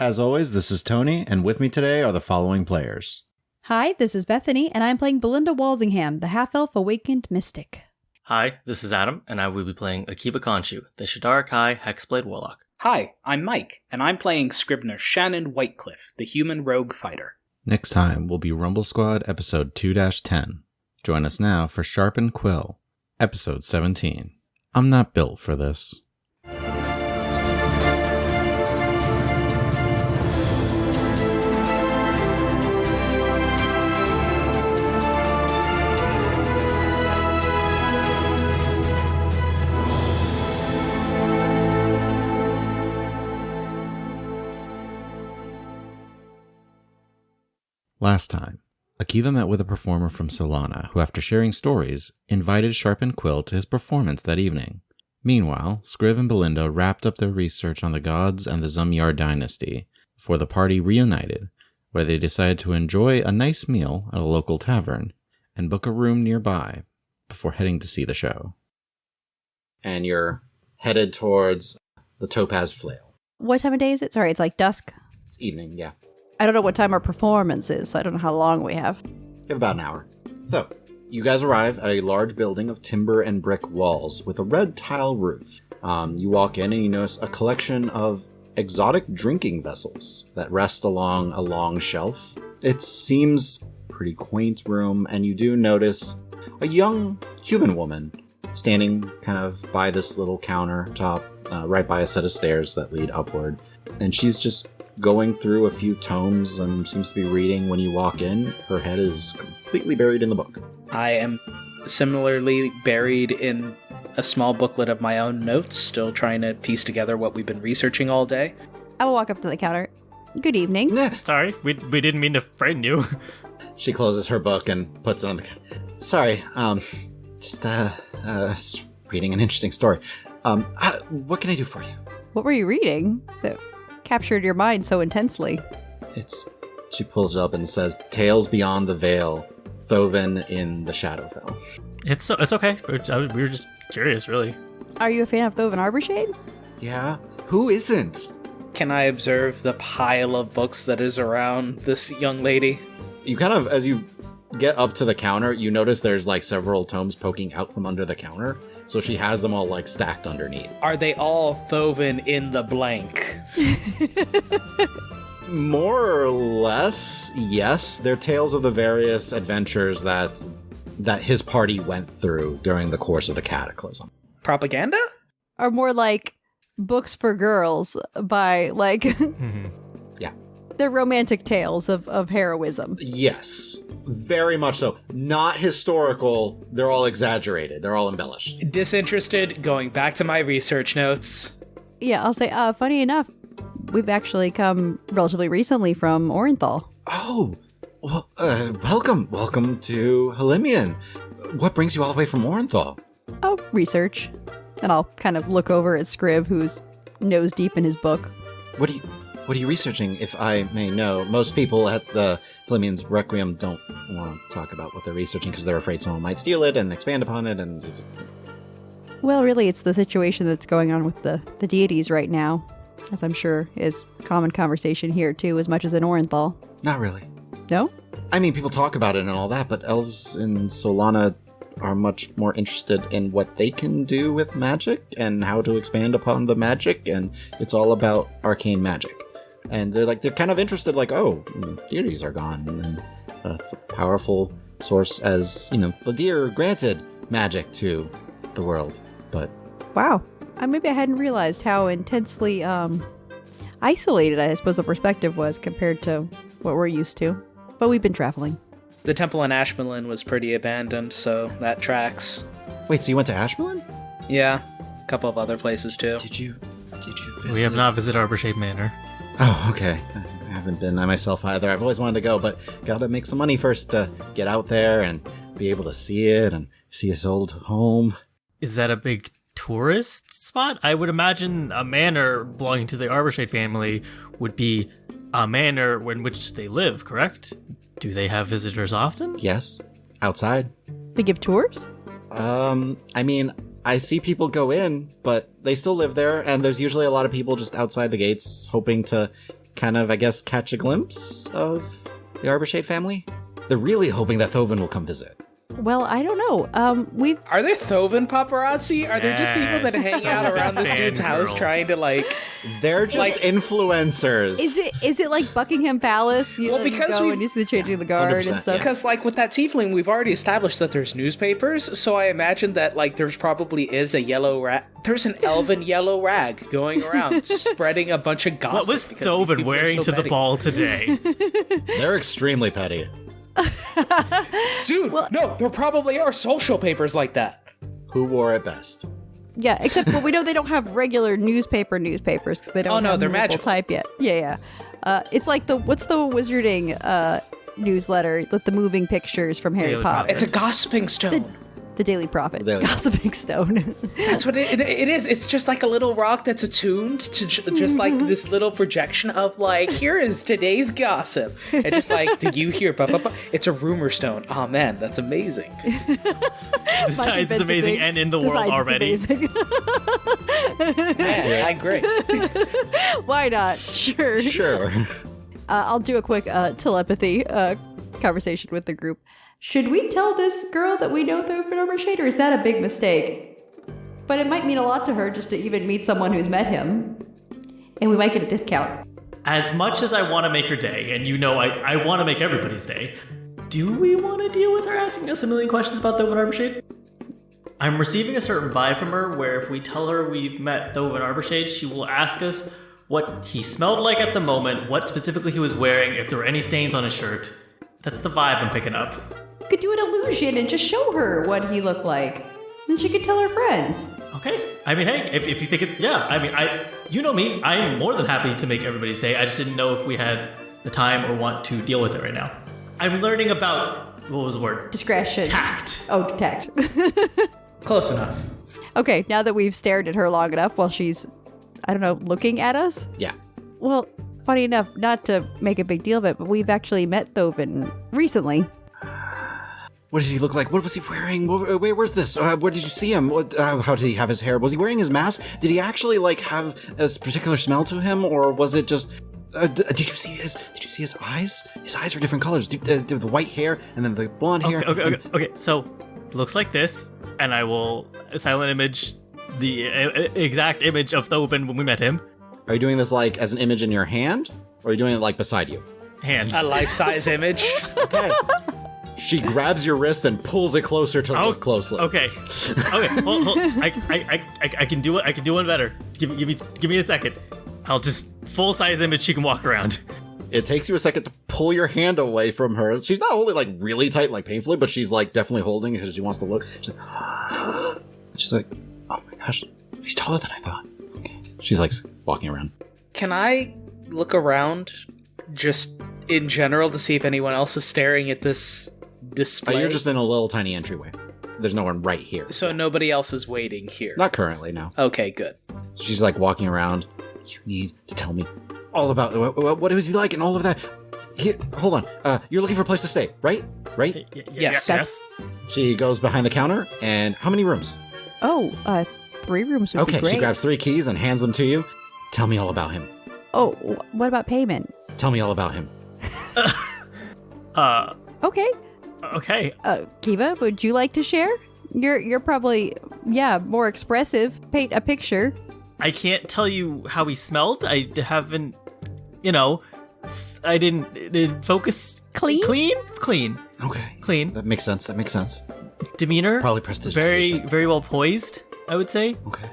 As always, this is Tony, and with me today are the following players. Hi, this is Bethany, and I'm playing Belinda Walsingham, the half-elf awakened mystic. Hi, this is Adam, and I will be playing Akiva Khonshu, the Shadar Kai Hexblade Warlock. Hi, I'm Mike, and I'm playing Scrivener Shannon Whitecliffe, the human rogue fighter. Next time will be Rumble Squad episode 2-10. Join us now for Sharpened Quill, episode 17. I'm not built for this. Last time, Akiva met with a performer from Solana who, after sharing stories, invited Sharpened Quill to his performance that evening. Meanwhile, Scriv and Belinda wrapped up their research on the gods and the Zumyar dynasty before the party reunited, where they decided to enjoy a nice meal at a local tavern and book a room nearby before heading to see the show. And you're headed towards the Topaz Flail. What time of day is it? Sorry, it's like dusk. It's evening, yeah. I don't know what time our performance is, so I don't know how long we have. You have about an hour. So, you guys arrive at a large building of timber and brick walls with a red tile roof. You walk in and you notice a collection of exotic drinking vessels that rest along a long shelf. It seems pretty quaint room, and you do notice a young human woman standing kind of by this little countertop, right by a set of stairs that lead upward. And she's just going through a few tomes and seems to be reading. When you walk in, her head is completely buried in the book. I am similarly buried in a small booklet of my own notes, still trying to piece together what we've been researching all day. I will walk up to the counter. Good evening. Sorry, we didn't mean to frighten you. She closes her book and puts it on the counter. Sorry, just reading an interesting story. What can I do for you? What were you reading that captured your mind so intensely? She pulls it up and says, Tales Beyond the Veil, Thoven in the Shadowfell. It's okay. We were just curious, really. Are you a fan of Thoven Arborshade? Yeah? Who isn't? Can I observe the pile of books that is around this young lady? You kind of, as you get up to the counter, you notice there's like several tomes poking out from under the counter. So she has them all like stacked underneath. Are they all Thoven in the blank? More or less, yes. They're tales of the various adventures that his party went through during the course of the Cataclysm. Propaganda? Or more like books for girls by like... Yeah. They're romantic tales of heroism. Yes. Very much so. Not historical. They're all exaggerated. They're all embellished. Disinterested, going back to my research notes. Yeah, I'll say, funny enough, we've actually come relatively recently from Orenthal. Oh, well, welcome. Welcome to Helimian. What brings you all the way from Orenthal? Oh, research. And I'll kind of look over at Scriv, who's nose deep in his book. What are you researching, if I may know? Most people at the Helimian's Requiem don't want to talk about what they're researching because they're afraid someone might steal it and expand upon it. And well, really, it's the situation that's going on with the deities right now, as I'm sure is common conversation here, too, as much as in Orenthal. Not really. No? I mean, people talk about it and all that, but elves in Solana are much more interested in what they can do with magic and how to expand upon the magic, and it's all about arcane magic. And they're kind of interested, like, oh, deities are gone, and it's a powerful source as, Ladir granted magic to the world, but... Wow. Maybe I hadn't realized how intensely isolated, I suppose, the perspective was compared to what we're used to. But we've been traveling. The temple in Ashmelin was pretty abandoned, so that tracks. Wait, so you went to Ashmelin? Yeah, a couple of other places, too. Did you visit? We have not visited Arborshade Manor. Oh, okay. I haven't been. I myself either. I've always wanted to go, but gotta make some money first to get out there and be able to see it and see his old home. Is that a big tourist spot? I would imagine a manor belonging to the Arborshade family would be a manor in which they live, correct? Do they have visitors often? Yes. Outside. They give tours? I mean, I see people go in, but they still live there, and there's usually a lot of people just outside the gates hoping to kind of, I guess, catch a glimpse of the Arborshade family. They're really hoping that Thoven will come visit. Well, I don't know. Are there Thoven paparazzi? Are there just people that Yes, hang out around this dude's house fangirls. trying to like? They're just influencers. Is it like Buckingham Palace? You Well, know, you because go we've- and you see the changing of the guard 100%, and stuff. yeah. Because like with that tiefling, we've already established that there's newspapers, so I imagine that like there's probably is a yellow rag. There's an elven yellow rag going around, spreading a bunch of gossip. What was because these Thoven people are wearing so to the petty. ball today? They're extremely petty. Dude, no, there probably are social papers like that. Who wore it best? Yeah, except well, we know they don't have regular newspapers because they don't. Oh, no, have they're movable magical. type yet. Yeah. It's like what's the wizarding newsletter with the moving pictures from Harry Daily Potter? Prophet. It's a gossiping stone. The Daily Prophet. The Daily Gossiping Stone. That's what it is. It's just like a little rock that's attuned to just like this little projection of like, here is today's gossip. And just like, did you hear? It's a rumor stone. Oh man, that's amazing. Besides, it's amazing and in the world already. Man, I agree. Why not? Sure. Sure. I'll do a quick telepathy conversation with the group. Should we tell this girl that we know Thoven Arborshade, or is that a big mistake? But it might mean a lot to her just to even meet someone who's met him. And we might get a discount. As much as I want to make her day, and you know I want to make everybody's day, do we want to deal with her asking us a million questions about Thoven Arborshade? I'm receiving a certain vibe from her where if we tell her we've met Thoven Arborshade, she will ask us what he smelled like at the moment, what specifically he was wearing, if there were any stains on his shirt. That's the vibe I'm picking up. We could do an illusion and just show her what he looked like. Then she could tell her friends. Okay. I mean, hey, if you think it, yeah, I mean, you know me, I'm more than happy to make everybody's day. I just didn't know if we had the time or want to deal with it right now. I'm learning about, what was the word? Discretion. Tact. Oh, tact. Close enough. Okay, now that we've stared at her long enough while she's, I don't know, looking at us. Yeah. Well, funny enough, not to make a big deal of it, but we've actually met Thoven recently. What does he look like? What was he wearing? Where's this? Where did you see him? How did he have his hair? Was he wearing his mask? Did he actually like have a particular smell to him, or was it just? Did you see his? Did you see his eyes? His eyes are different colors. The white hair and then the blonde hair. Okay. So, looks like this, and I will silent image the exact image of Thoven when we met him. Are you doing this like as an image in your hand, or are you doing it like beside you? Hand. A life-size image. Okay. She grabs your wrist and pulls it closer to look closely. Okay. Hold. I can do it. I can do one better. Give me a second. I'll just full size image. She can walk around. It takes you a second to pull your hand away from her. She's not holding like really tight, like painfully, but she's like definitely holding because she wants to look. She's like, oh my gosh, he's taller than I thought. Okay. She's like walking around. Can I look around just in general to see if anyone else is staring at this display? You're just in a little tiny entryway. There's no one right here. So nobody else is waiting here. Not currently, no. Okay, good. She's like walking around. You need to tell me all about what is he like and all of that. Here, hold on. You're looking for a place to stay, right? Right? Yes. She goes behind the counter, and how many rooms? Oh, 3 rooms would be Okay, great. she grabs 3 keys and hands them to you. Tell me all about him. Oh, what about payment? Tell me all about him. Okay. Okay. Kiva, would you like to share? You're probably, more expressive. Paint a picture. I can't tell you how he smelled. I haven't, I didn't focus. Clean? Clean. Okay. Clean. That makes sense. Demeanor. Probably prestigious. Very well poised, I would say. Okay.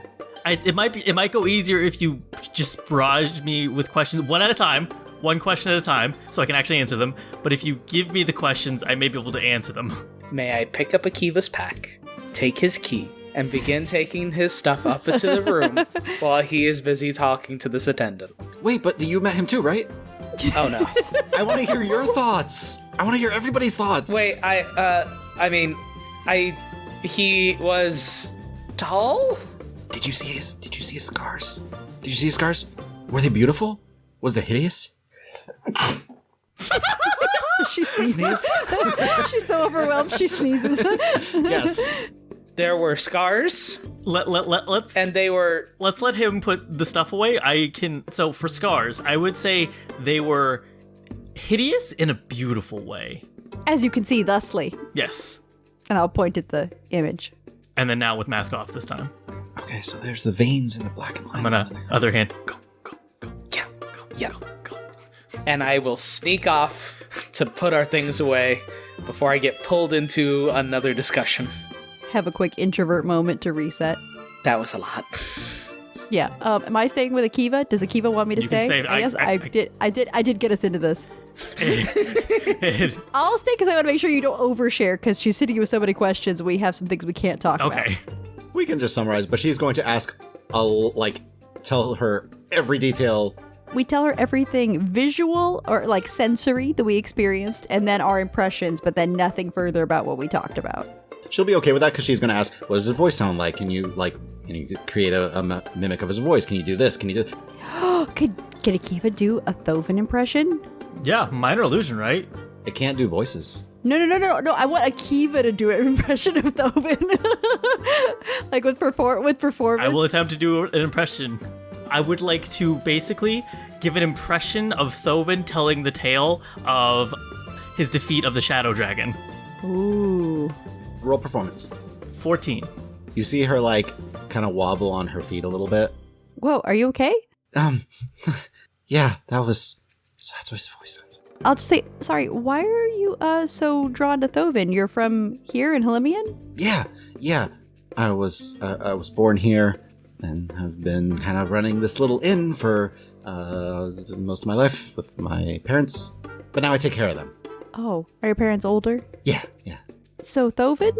It might go easier if you just barrage me with questions one question at a time, so I can actually answer them. But if you give me the questions, I may be able to answer them. May I pick up Akiva's pack, take his key, and begin taking his stuff up into the room while he is busy talking to this attendant? Wait, but you met him too, right? Oh no. I want to hear your thoughts. I want to hear everybody's thoughts. Wait, he was tall? Did you see his scars? Did you see his scars? Were they beautiful? Was they hideous? She sneezes. She's so overwhelmed, she sneezes. Yes. There were scars, Let's and they were... let's let him put the stuff away. So for scars, I would say they were hideous in a beautiful way. As you can see thusly. Yes. And I'll point at the image. And then now with mask off this time. Okay, so there's the veins and the blackened lines. I'm gonna, other hand, go. Yeah. And I will sneak off to put our things away before I get pulled into another discussion. Have a quick introvert moment to reset. That was a lot. Yeah. Am I staying with Akiva? Does Akiva want me to You can stay? stay. I guess I did get us into this. I'll stay because I want to make sure you don't overshare because she's hitting you with so many questions. We have some things we can't talk about. Okay. We can just summarize, but she's going to ask, tell her every detail. We tell her everything visual or like sensory that we experienced, and then our impressions, but then nothing further about what we talked about. She'll be okay with that because she's going to ask, what does his voice sound like? Can you create a mimic of his voice? Can you do this? Can you do this? Could Akiva do a Thoven impression? Yeah, minor illusion, right? It can't do voices. No. I want Akiva to do an impression of Thoven. Like with performance. I will attempt to do an impression. I would like to basically give an impression of Thoven telling the tale of his defeat of the Shadow Dragon. Ooh. Roll performance. 14. You see her kind of wobble on her feet a little bit. Whoa, are you okay? Yeah, that's what his voice sounds. I'll just say, sorry, why are you so drawn to Thoven? You're from here in Helimian? Yeah. I was born here and have been kind of running this little inn for most of my life with my parents, but now I take care of them. Oh, are your parents older? Yeah. So Thoven?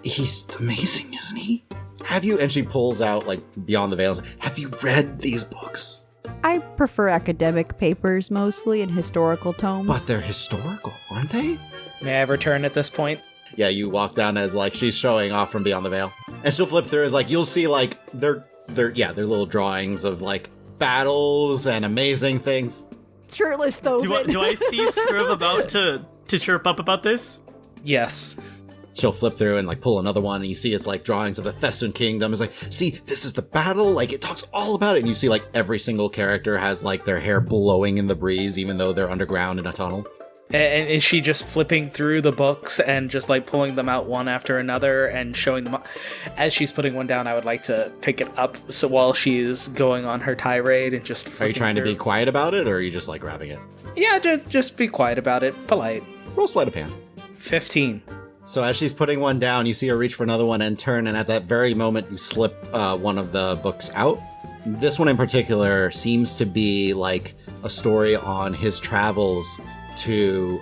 He's amazing, isn't he? Have you? And she pulls out Beyond the Veils. Have you read these books? I prefer academic papers mostly and historical tomes. But they're historical, aren't they? May I return at this point? Yeah, you walk down as she's showing off from Beyond the Veil, and she'll flip through. You'll see their little drawings of battles and amazing things. Shirtless Thoven. Do I see Scriv about to chirp up about this? Yes. She'll flip through and pull another one, and you see it's drawings of the Thesson Kingdom. It's see, this is the battle. It talks all about it, and you see every single character has their hair blowing in the breeze, even though they're underground in a tunnel. And is she just flipping through the books and just pulling them out one after another and showing them? As she's putting one down, I would like to pick it up so while she's going on her tirade and just. Are you trying to be quiet about it, or are you just grabbing it? Yeah, just be quiet about it. Polite. Roll sleight of hand. 15. So as she's putting one down, you see her reach for another one and turn, and at that very moment, you slip one of the books out. This one in particular seems to be a story on his travels to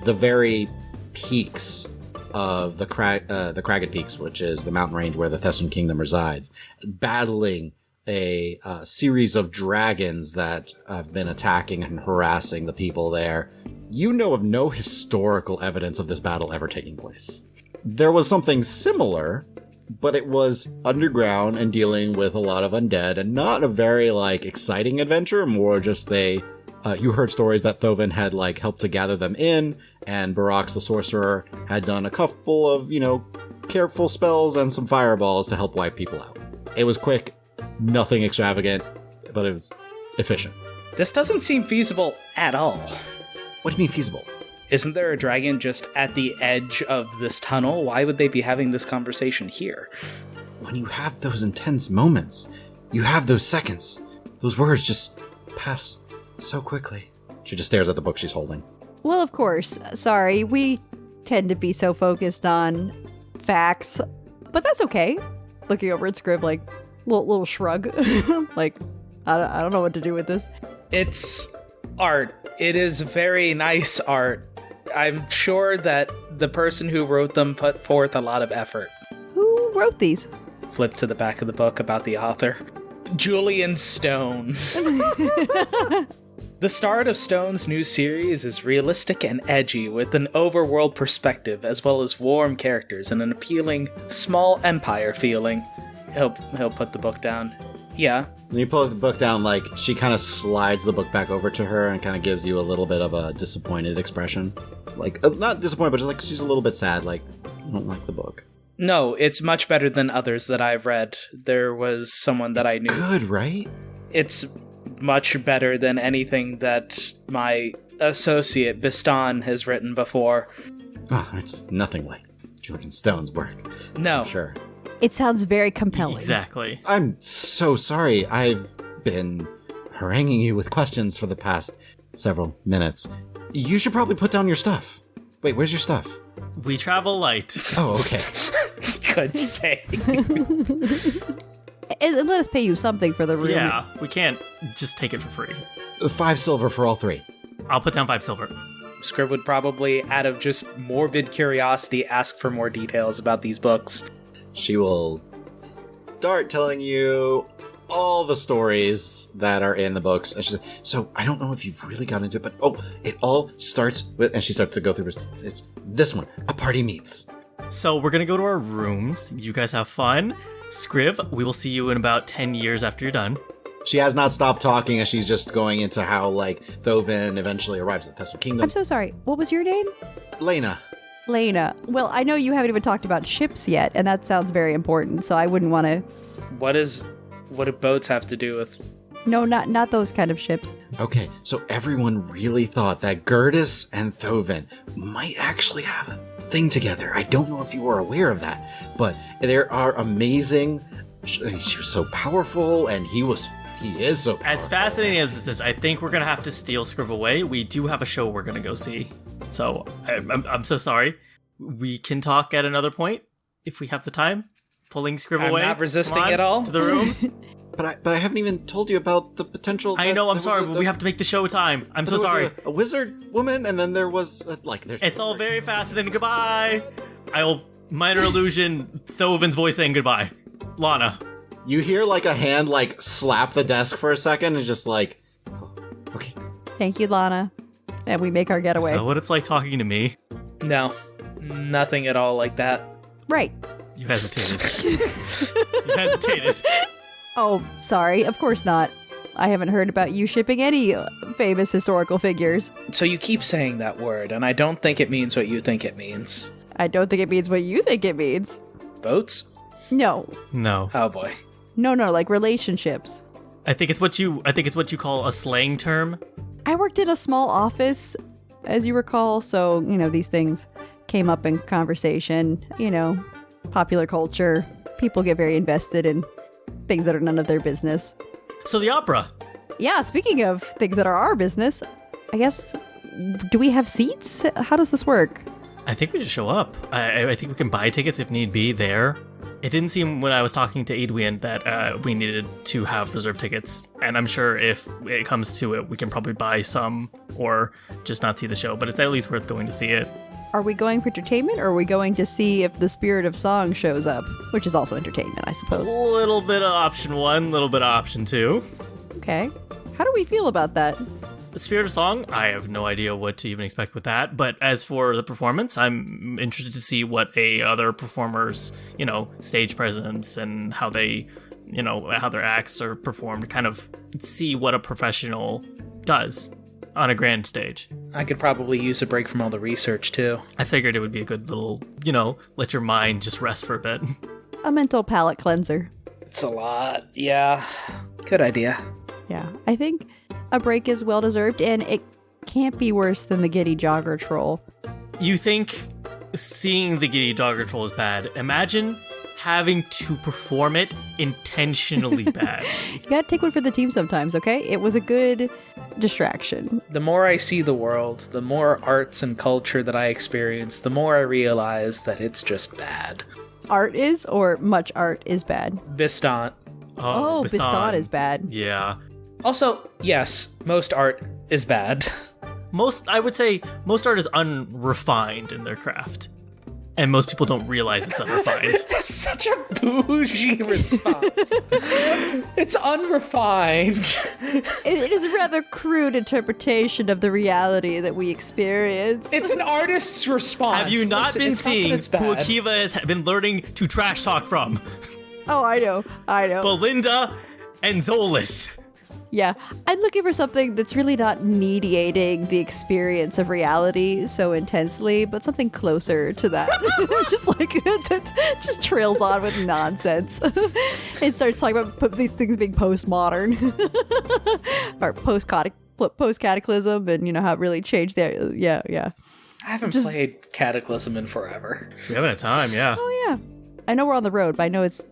the very peaks of the Cragged Peaks, which is the mountain range where the Thesson Kingdom resides, battling a series of dragons that have been attacking and harassing the people there. You know of no historical evidence of this battle ever taking place. There was something similar, but it was underground and dealing with a lot of undead, and not a very exciting adventure, more just you heard stories that Thoven had helped to gather them in, and Barax the sorcerer had done a couple of, careful spells and some fireballs to help wipe people out. It was quick, nothing extravagant, but it was efficient. This doesn't seem feasible at all. What do you mean feasible? Isn't there a dragon just at the edge of this tunnel? Why would they be having this conversation here? When you have those intense moments, you have those seconds. Those words just pass so quickly. She just stares at the book she's holding. Well, of course. Sorry, we tend to be so focused on facts, but that's okay. Looking over at Scrib, little shrug. I don't know what to do with this. It's art. It is very nice art. I'm sure that the person who wrote them put forth a lot of effort. Who wrote these? Flip to the back of the book about the author. Julian Stone. The start of Stone's new series is realistic and edgy, with an overworld perspective, as well as warm characters and an appealing small empire feeling. He'll put the book down. Yeah. When you pull the book down, she kind of slides the book back over to her and kind of gives you a little bit of a disappointed expression. Not disappointed, but just she's a little bit sad, I don't like the book. No, it's much better than others that I've read. There was someone that I knew. Good, right? It's much better than anything that my associate Bistan has written before. Oh, it's nothing like Julian Stone's work. No. Sure. It sounds very compelling. Exactly. I'm so sorry. I've been haranguing you with questions for the past several minutes. You should probably put down your stuff. Wait, where's your stuff? We travel light. Oh, okay. Good say. And let us pay you something for the room. Yeah, we can't just take it for free. 5 silver for all 3. I'll put down 5 silver. Scrib would probably, out of just morbid curiosity, ask for more details about these books. She will start telling you all the stories that are in the books. And she said, so I don't know if you've really got into it, but it all starts with, and she starts to go through it's this one, A Party Meets. So we're gonna go to our rooms. You guys have fun. Scriv, we will see you in about 10 years after you're done. She has not stopped talking as she's just going into how, like, Thoven eventually arrives at the Pestle Kingdom. I'm so sorry. What was your name? Lena. Lena. Well, I know you haven't even talked about ships yet, and that sounds very important, so I wouldn't want to... What do boats have to do with... No, not those kind of ships. Okay, so everyone really thought that Gertis and Thoven might actually have a thing together. I don't know if you were aware of that, but there are amazing... she was so powerful, and he is so powerful. As fascinating as this is, I think we're gonna have to steal Scriv away. We do have a show we're gonna go see. So, I'm so sorry. We can talk at another point, if we have the time. Pulling Scriv away. I'm not resisting Come on, at all. to the rooms. But I haven't even told you about the potential... I know, I'm sorry, but we have to make the show time. I'm so sorry. A wizard woman, and then there was, It's all very fascinating. Goodbye. I'll minor illusion Thoven's voice saying goodbye. Lana. You hear, like, a hand, like, slap the desk for a second, and just like, oh, okay. Thank you, Lana. And we make our getaway. So what it's like talking to me. No, nothing at all like that. Right. You hesitated. You hesitated. Oh, sorry. Of course not. I haven't heard about you shipping any famous historical figures. So you keep saying that word, and I don't think it means what you think it means. I don't think it means what you think it means. Boats? No. No. Oh boy. No, like relationships. I think it's what you call a slang term. I worked in a small office, as you recall, so, these things came up in conversation, popular culture. People get very invested in things that are none of their business. So the opera. Yeah, speaking of things that are our business, I guess, do we have seats? How does this work? I think we just show up. I think we can buy tickets if need be there. It didn't seem when I was talking to Adrian that we needed to have reserved tickets. And I'm sure if it comes to it, we can probably buy some or just not see the show. But it's at least worth going to see it. Are we going for entertainment, or are we going to see if the Spirit of Song shows up? Which is also entertainment, I A suppose. little bit of option 1, little bit of option 2. Okay. How do we feel about that? The Spirit of Song, I have no idea what to even expect with that. But as for the performance, I'm interested to see what other performers, stage presence and how they, how their acts are performed, kind of see what a professional does on a grand stage. I could probably use a break from all the research, too. I figured it would be a good little, let your mind just rest for a bit. A mental palate cleanser. It's a lot. Yeah. Good idea. Yeah, I think a break is well deserved, and it can't be worse than the Giddy Jogger Troll. You think seeing the Giddy Jogger Troll is bad. Imagine having to perform it intentionally bad. You gotta take one for the team sometimes, okay? It was a good distraction. The more I see the world, the more arts and culture that I experience, the more I realize that it's just bad. Art is, or much art is bad? Bistant. Oh, Bistan is bad. Yeah. Also, yes, most art is bad. I would say most art is unrefined in their craft. And most people don't realize it's unrefined. That's such a bougie response. It's unrefined. It is a rather crude interpretation of the reality that we experience. It's an artist's response. Have you not Listen, been it's not that seeing it's who bad. Akiva has been learning to trash talk from? Oh, I know. Belinda and Zolas. Yeah, I'm looking for something that's really not mediating the experience of reality so intensely, but something closer to that. Just like, just trails on with nonsense. It starts talking about these things being postmodern or post-cataclysm and, you know, how it really changed the, yeah. I haven't played Cataclysm in forever. We haven't had time, yeah. Oh, yeah. I know we're on the road, but I know it's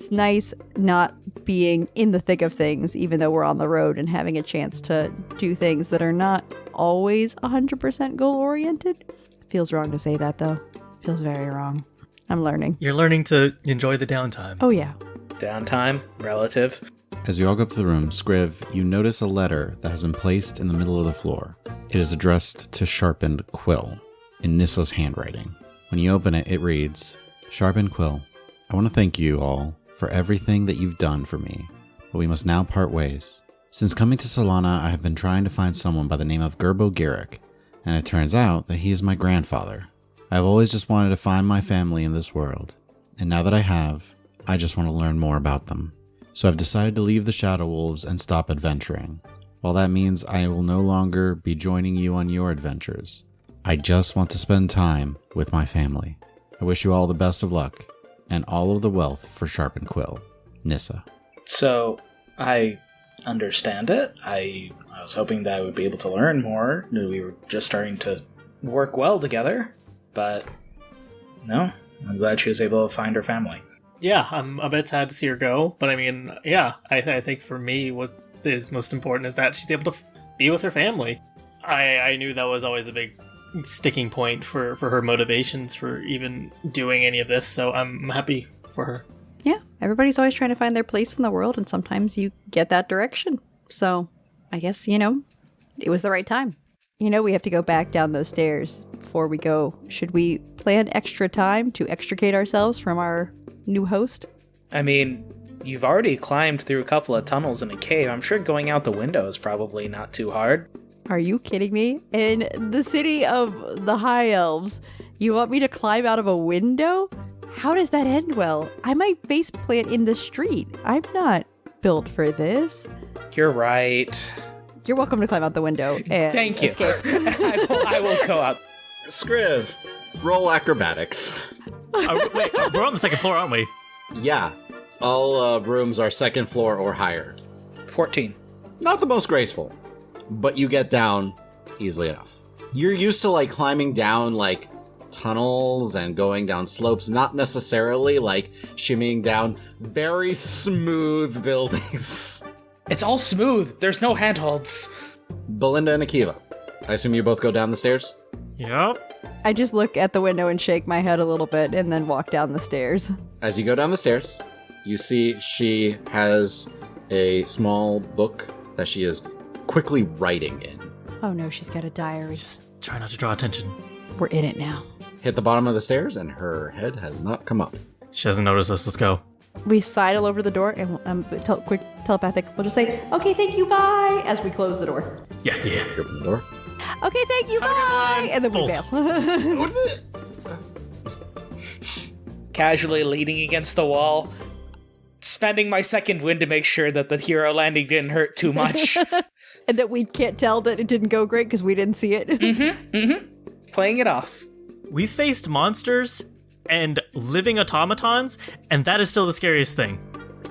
nice not being in the thick of things, even though we're on the road and having a chance to do things that are not always 100% goal-oriented. Feels wrong to say that, though. Feels very wrong. I'm learning. You're learning to enjoy the downtime. Oh, yeah. Downtime, relative. As you all go up to the room, Scriv, you notice a letter that has been placed in the middle of the floor. It is addressed to Sharpened Quill in Nissa's handwriting. When you open it, it reads, Sharpened Quill, I want to thank you all for everything that you've done for me, but we must now part ways. Since coming to Solana, I have been trying to find someone by the name of Gerbo Garrick, and it turns out that he is my grandfather. I have always just wanted to find my family in this world, and now that I have, I just want to learn more about them. So I've decided to leave the Shadow Wolves and stop adventuring. While that means I will no longer be joining you on your adventures, I just want to spend time with my family. I wish you all the best of luck, and all of the wealth for Sharpened Quill. Nissa. So, I understand it. I was hoping that I would be able to learn more. We were just starting to work well together, but no, I'm glad she was able to find her family. Yeah, I'm a bit sad to see her go, but I mean, yeah, I think for me what is most important is that she's able to be with her family. I knew that was always a big sticking point for her motivations for even doing any of this, so I'm happy for her. Yeah, everybody's always trying to find their place in the world, and sometimes you get that direction. So, I guess, you know, it was the right time. You know, we have to go back down those stairs before we go. Should we plan extra time to extricate ourselves from our new host? I mean, you've already climbed through a couple of tunnels in a cave. I'm sure going out the window is probably not too hard. Are you kidding me? In the city of the High Elves, you want me to climb out of a window? How does that end well? I might face plant in the street. I'm not built for this. You're right. You're welcome to climb out the window and Thank you. escape. I will go out. Scriv, roll acrobatics. Wait, we're on the second floor, aren't we? Yeah, all rooms are second floor or higher. 14. Not the most graceful, but you get down easily enough. You're used to like climbing down like tunnels and going down slopes, not necessarily like shimmying down very smooth buildings. It's all smooth. There's no handholds. Belinda and Akiva, I assume you both go down the stairs? Yep. I just look at the window and shake my head a little bit and then walk down the stairs. As you go down the stairs, you see she has a small book that she is quickly writing in. Oh no, she's got a diary. Just try not to draw attention. We're in it now. Hit the bottom of the stairs and her head has not come up. She hasn't noticed us. Let's go. We sidle over the door and quick telepathic. We'll just say, okay, thank you, bye, as we close the door. Yeah. You open the door. Okay, thank you, bye, and then we Bolt. bail. What's it? Casually leaning against the wall, spending my second wind to make sure that the hero landing didn't hurt too much. And that we can't tell that it didn't go great because we didn't see it. Playing it off. We faced monsters and living automatons, and that is still the scariest thing.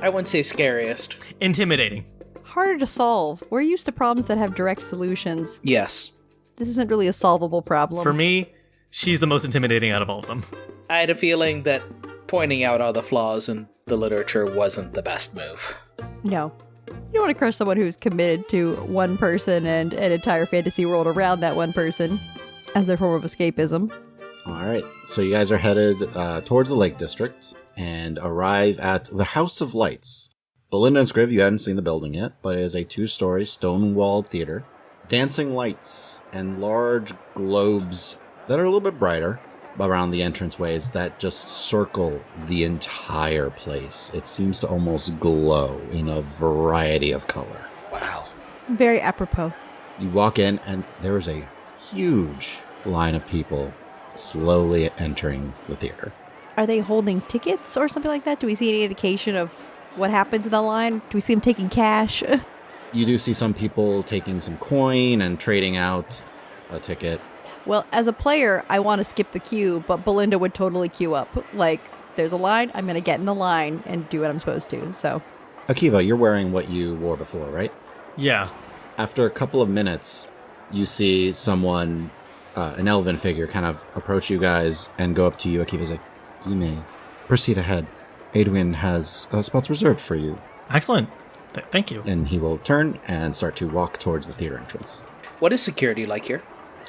I wouldn't say scariest. Intimidating. Harder to solve. We're used to problems that have direct solutions. Yes. This isn't really a solvable problem. For me, she's the most intimidating out of all of them. I had a feeling that pointing out all the flaws in the literature wasn't the best move. No. You don't want to crush someone who's committed to one person and an entire fantasy world around that one person as their form of escapism. All right, so you guys are headed towards the Lake District and arrive at the House of Lights. Belinda and Scriv, you hadn't seen the building yet, but it is a 2-story stone-walled theater. Dancing lights and large globes that are a little bit brighter around the entranceways that just circle the entire place. It seems to almost glow in a variety of color. Wow. Very apropos. You walk in and there is a huge line of people slowly entering the theater. Are they holding tickets or something like that? Do we see any indication of what happens in the line? Do we see them taking cash? You do see some people taking some coin and trading out a ticket. Well, as a player, I want to skip the queue, but Belinda would totally queue up. Like, there's a line, I'm going to get in the line and do what I'm supposed to, so. Akiva, you're wearing what you wore before, right? Yeah. After a couple of minutes, you see someone, an elven figure, kind of approach you guys and go up to you. Akiva's like, you may proceed ahead. Adwin has spots reserved for you. Excellent. Thank you. And he will turn and start to walk towards the theater entrance. What is security like here?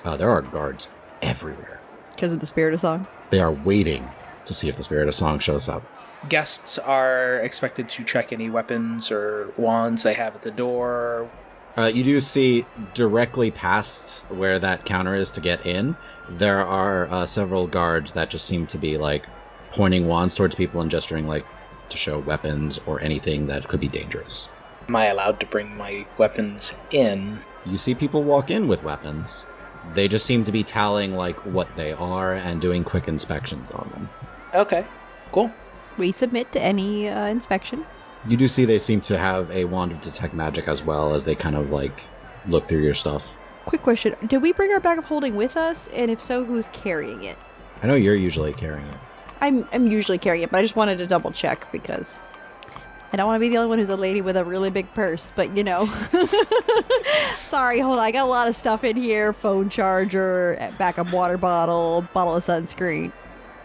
There are guards everywhere. Because of the Spirit of Song? They are waiting to see if the Spirit of Song shows up. Guests are expected to check any weapons or wands they have at the door. You do see directly past where that counter is to get in, there are several guards that just seem to be like pointing wands towards people and gesturing like to show weapons or anything that could be dangerous. Am I allowed to bring my weapons in? You see people walk in with weapons. They just seem to be tallying like what they are and doing quick inspections on them. Okay, cool. We submit to any inspection. You do see they seem to have a wand of detect magic as well as they kind of like look through your stuff. Quick question. Did we bring our bag of holding with us? And if so, who's carrying it? I know you're usually carrying it. I'm usually carrying it, but I just wanted to double check because I don't want to be the only one who's a lady with a really big purse, but you know. Sorry, hold on. I got a lot of stuff in here. Phone charger, backup water bottle, bottle of sunscreen.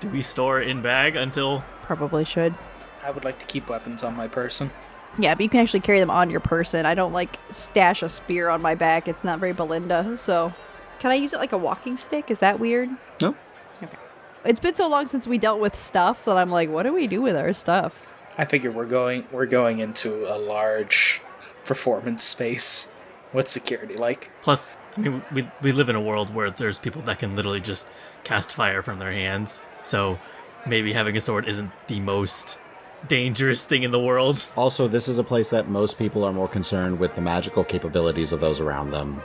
Do we store it in bag until... Probably should. I would like to keep weapons on my person. Yeah, but you can actually carry them on your person. I don't like stash a spear on my back. It's not very Belinda, so. Can I use it like a walking stick? Is that weird? No. Okay. It's been so long since we dealt with stuff that I'm like, what do we do with our stuff? I figure we're going into a large performance space. What's security like? Plus, I mean, we live in a world where there's people that can literally just cast fire from their hands. So maybe having a sword isn't the most dangerous thing in the world. Also, this is a place that most people are more concerned with the magical capabilities of those around them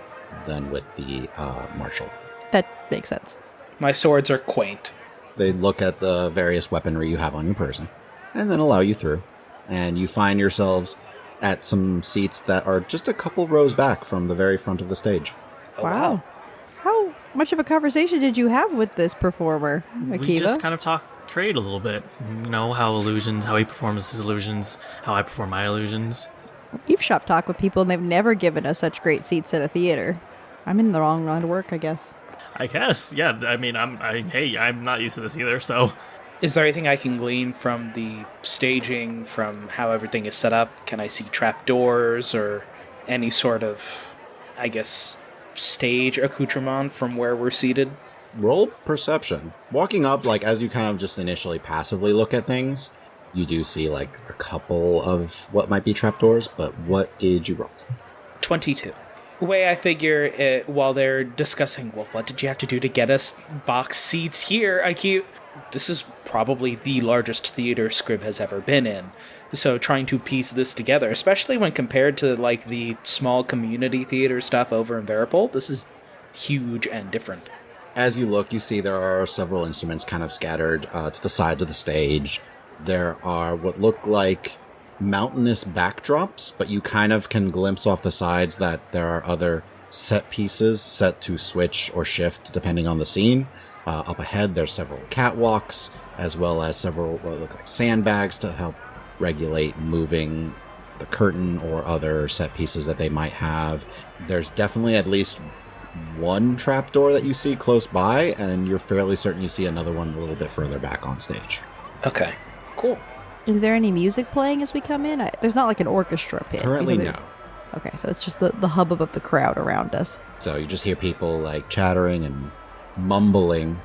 than with the martial. That makes sense. My swords are quaint. They look at the various weaponry you have on your person and then allow you through. And you find yourselves at some seats that are just a couple rows back from the very front of the stage. Oh, Wow. How much of a conversation did you have with this performer, Akiva? We just kind of talk trade a little bit. You know, how he performs his illusions, how I perform my illusions. You've shop talk with people and they've never given us such great seats at a theater. I'm in the wrong line of work, I guess. I guess, yeah. I mean, I'm not used to this either, so... Is there anything I can glean from the staging, from how everything is set up? Can I see trapdoors or any sort of, I guess, stage accoutrement from where we're seated? Roll perception. Walking up, like, as you kind of just initially passively look at things, you do see, like, a couple of what might be trapdoors, but what did you roll? 22. The way I figure it, while they're discussing, well, what did you have to do to get us box seats here? This is probably the largest theater Scrib has ever been in. So trying to piece this together, especially when compared to like the small community theater stuff over in Varipol, this is huge and different. As you look, you see there are several instruments kind of scattered to the sides of the stage. There are what look like mountainous backdrops, but you kind of can glimpse off the sides that there are other set pieces set to switch or shift depending on the scene. Up ahead, there's several catwalks, as well as several what look like sandbags to help regulate moving the curtain or other set pieces that they might have. There's definitely at least one trapdoor that you see close by, and you're fairly certain you see another one a little bit further back on stage. Okay, cool. Is there any music playing as we come in? There's not like an orchestra pit. Currently, no. Okay, so it's just the hubbub of the crowd around us. So you just hear people like chattering and mumbling.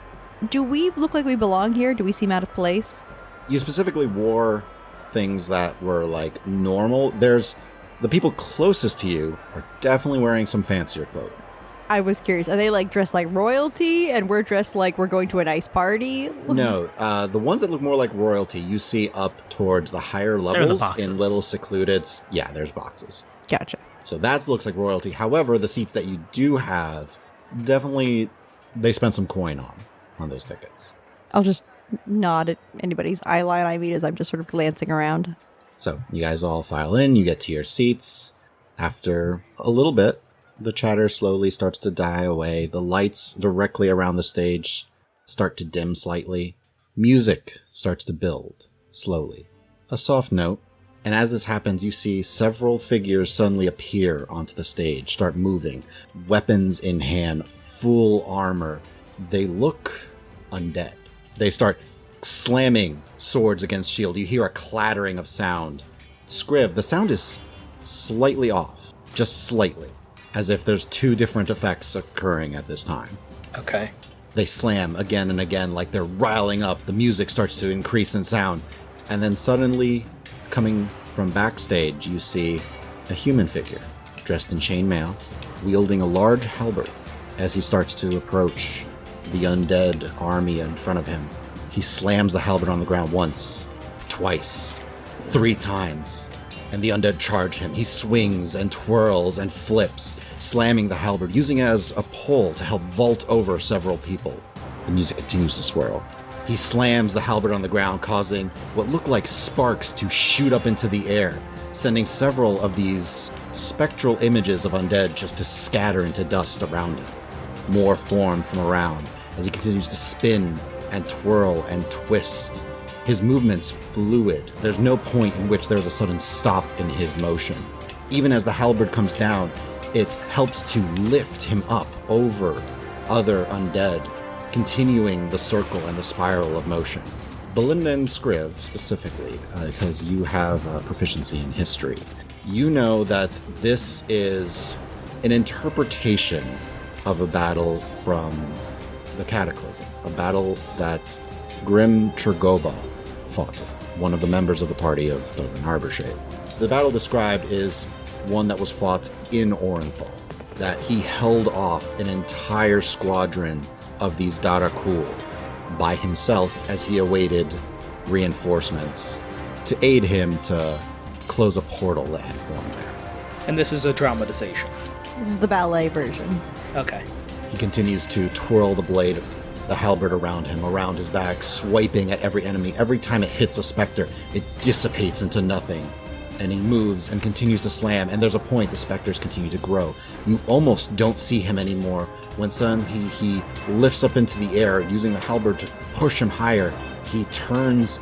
Do we look like we belong here? Do we seem out of place? You specifically wore things that were like normal. There's the people closest to you are definitely wearing some fancier clothing. I was curious. Are they like dressed like royalty and we're dressed like we're going to a nice party? No, the ones that look more like royalty you see up towards the higher levels in little secluded. Yeah, there's boxes. Gotcha. So that looks like royalty. However, the seats that you do have, definitely they spent some coin on those tickets. I'll just nod at anybody's eye line I meet as I'm just sort of glancing around. So you guys all file in, you get to your seats. After a little bit, the chatter slowly starts to die away. The lights directly around the stage start to dim slightly. Music starts to build slowly. A soft note. And as this happens, you see several figures suddenly appear onto the stage, start moving, weapons in hand, full armor. They look undead. They start slamming swords against shield. You hear a clattering of sound. Scriv, the sound is slightly off, just slightly, as if there's two different effects occurring at this time. Okay. They slam again and again like they're riling up. The music starts to increase in sound. And then suddenly, coming from backstage, you see a human figure, dressed in chainmail, wielding a large halberd. As he starts to approach the undead army in front of him, he slams the halberd on the ground once, twice, 3 times, and the undead charge him. He swings and twirls and flips, slamming the halberd, using it as a pole to help vault over several people. The music continues to swirl. He slams the halberd on the ground, causing what look like sparks to shoot up into the air, sending several of these spectral images of undead just to scatter into dust around him. More form from around as he continues to spin and twirl and twist. His movement's fluid. There's no point in which there's a sudden stop in his motion. Even as the halberd comes down, it helps to lift him up over other undead, continuing the circle and the spiral of motion. Belinda and Scriv, specifically, because you have proficiency in history, you know that this is an interpretation of a battle from the Cataclysm, a battle that Grim Tergoba fought, one of the members of the party of Thoven Harborshade. The battle described is one that was fought in Orenthal, that he held off an entire squadron of these Darakul by himself as he awaited reinforcements to aid him to close a portal that had formed there. And this is a dramatization. This is the ballet version. Okay. He continues to twirl the blade, the halberd around him, around his back, swiping at every enemy. Every time it hits a specter, it dissipates into nothing. And he moves and continues to slam, and there's a point the specters continue to grow. You almost don't see him anymore when suddenly he lifts up into the air, using the halberd to push him higher. He turns,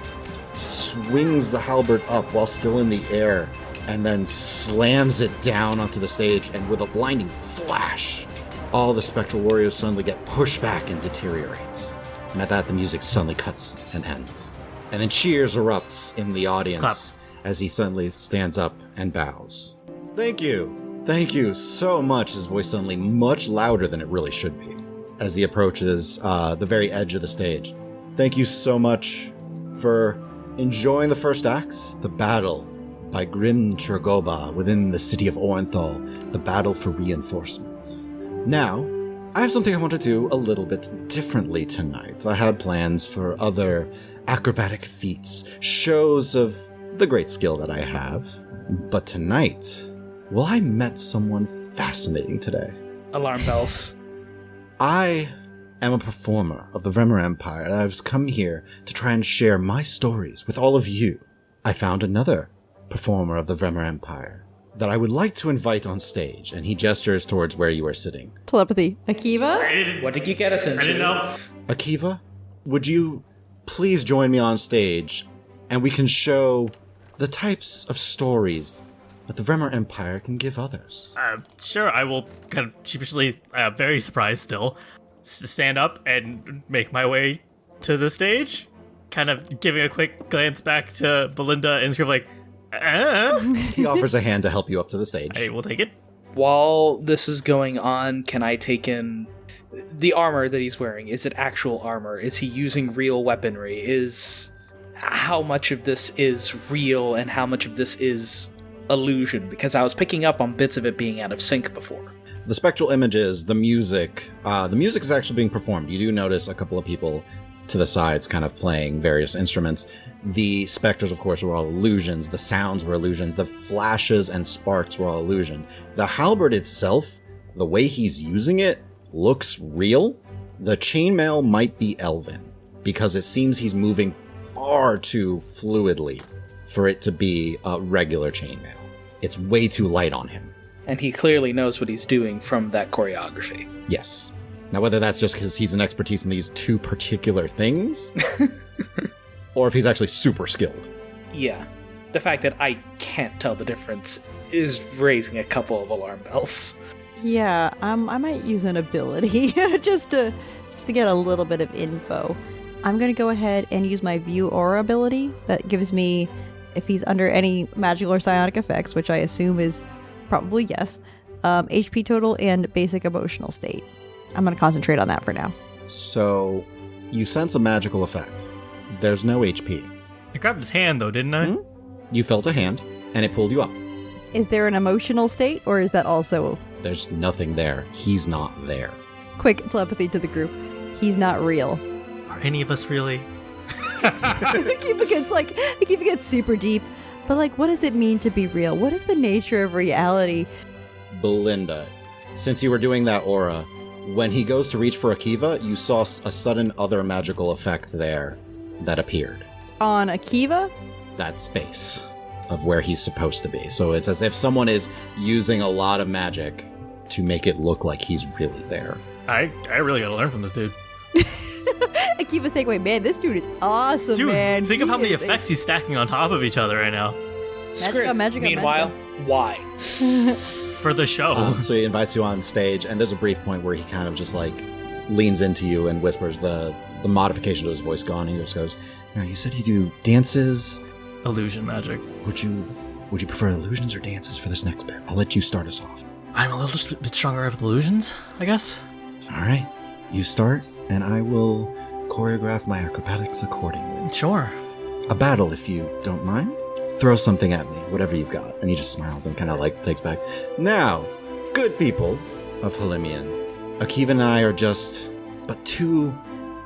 swings the halberd up while still in the air, and then slams it down onto the stage, and with a blinding flash, all the spectral warriors suddenly get pushed back and deteriorate. And at that, the music suddenly cuts and ends. And then cheers erupts in the audience. Clap. As he suddenly stands up and bows. Thank you. Thank you so much. His voice suddenly much louder than it really should be as he approaches the very edge of the stage. Thank you so much for enjoying the first act, the battle by Grim Tergoba within the city of Orenthal, the battle for reinforcements. Now, I have something I want to do a little bit differently tonight. I had plans for other acrobatic feats, shows of the great skill that I have. But tonight, well, I met someone fascinating today. Alarm bells. I am a performer of the Vremer Empire, and I've come here to try and share my stories with all of you. I found another performer of the Vremer Empire that I would like to invite on stage, and he gestures towards where you are sitting. Telepathy. Akiva? What did you get us into? I didn't know. Akiva, would you please join me on stage, and we can show the types of stories that the Vremer Empire can give others. Sure, I will kind of sheepishly, very surprised still, stand up and make my way to the stage, kind of giving a quick glance back to Belinda and sort of like, He offers a hand to help you up to the stage. I will take it. While this is going on, can I take in the armor that he's wearing? Is it actual armor? Is he using real weaponry? How much of this is real and how much of this is illusion? Because I was picking up on bits of it being out of sync before. The spectral images, the music is actually being performed. You do notice a couple of people to the sides kind of playing various instruments. The specters, of course, were all illusions. The sounds were illusions. The flashes and sparks were all illusions. The halberd itself, the way he's using it, looks real. The chainmail might be elven, because it seems he's moving far too fluidly for it to be a regular chainmail. It's way too light on him. And he clearly knows what he's doing from that choreography. Yes. Now, whether that's just because he's an expertise in these two particular things, or if he's actually super skilled. Yeah. The fact that I can't tell the difference is raising a couple of alarm bells. Yeah, I might use an ability just to get a little bit of info. I'm gonna go ahead and use my View Aura ability. That gives me, if he's under any magical or psionic effects, which I assume is probably yes, HP total and basic emotional state. I'm gonna concentrate on that for now. So, you sense a magical effect. There's no HP. I grabbed his hand, though, didn't I? You felt a hand, and it pulled you up. Is there an emotional state, or is that also... There's nothing there. He's not there. Quick telepathy to the group. He's not real. Are any of us really? The keep gets super deep. But like, what does it mean to be real? What is the nature of reality? Belinda, since you were doing that aura, when he goes to reach for Akiva, you saw a sudden other magical effect there that appeared. On Akiva? That space of where he's supposed to be. So it's as if someone is using a lot of magic to make it look like he's really there. I really gotta learn from this dude. Akiva's takeaway, man, this dude is awesome, Dude, man. think of how many effects he's stacking on top of each other right now. Magica. Meanwhile, why? For the show. So he invites you on stage, and there's a brief point where he kind of just like leans into you and whispers the modification to his voice gone. He just goes, "Now you said you do dances. Illusion magic. Would you prefer illusions or dances for this next bit? I'll let you start us off." I'm a little bit stronger with illusions, I guess. All right, you start, and I will choreograph my acrobatics accordingly. Sure. A battle, if you don't mind. Throw something at me, whatever you've got. And he just smiles and kind of like takes back. Now, good people of Halimian, Akiva and I are just but two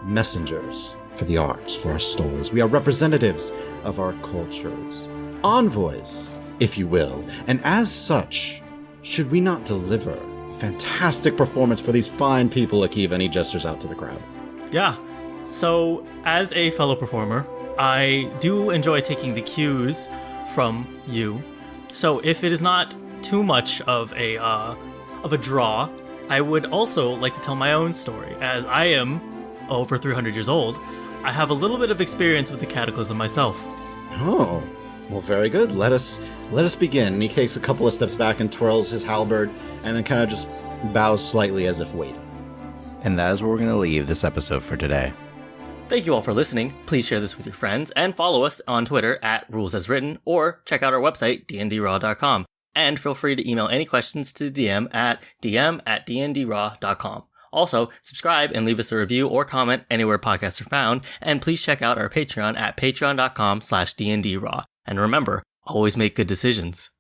messengers for the arts, for our stories. We are representatives of our cultures, envoys, if you will. And as such, should we not deliver a fantastic performance for these fine people, Akiva? And he gestures out to the crowd. Yeah. So, as a fellow performer, I do enjoy taking the cues from you. So, if it is not too much of a draw, I would also like to tell my own story. As I am over 300 years old, I have a little bit of experience with the Cataclysm myself. Oh, well, very good. Let us begin. And he takes a couple of steps back and twirls his halberd, and then kind of just bows slightly as if waiting. And that is where we're going to leave this episode for today. Thank you all for listening. Please share this with your friends and follow us on Twitter at RulesAsWritten or check out our website, dndraw.com. And feel free to email any questions to the DM at dm@dndraw.com. Also, subscribe and leave us a review or comment anywhere podcasts are found. And please check out our Patreon at patreon.com/dndraw. And remember, always make good decisions.